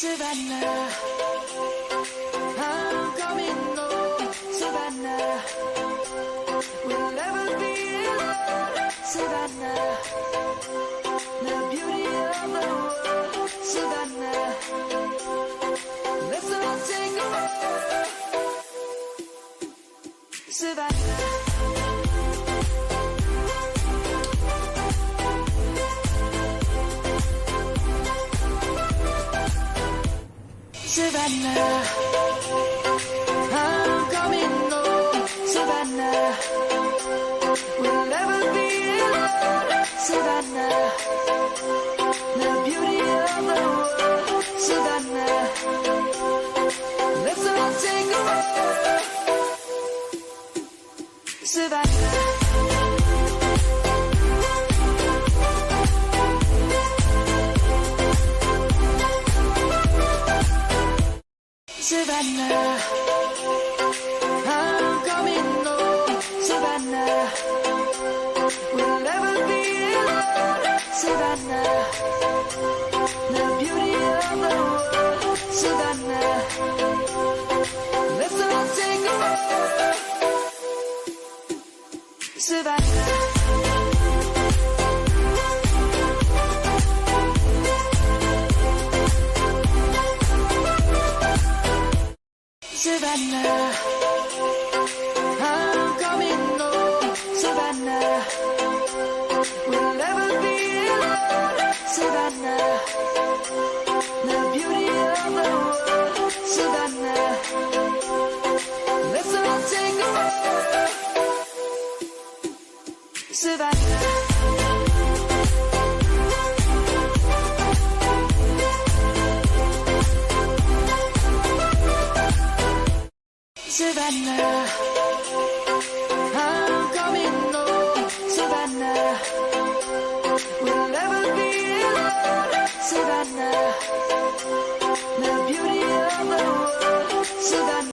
Savannah, I'm coming home. Savannah, we'll never be alone. Savannah, the beauty of the world. Savannah, let's all take a walk. Savannah. Savannah, I'm coming home. Savannah, we'll never be alone. Savannah, the beauty of the world. Savannah, let's all take a walk. Savannah. Savannah, I'm coming home. Savannah, we'll never be alone. Savannah, the beauty of the world. Savannah, let's all take a walk. Savannah. Savannah, I'm coming home. Savannah, we'll never be alone. Savannah, the beauty of the world. Savannah, let's all take a walk. Savannah. Savannah, I'm coming home. Savannah, we'll never be alone. Savannah, the beauty of the world. Savannah.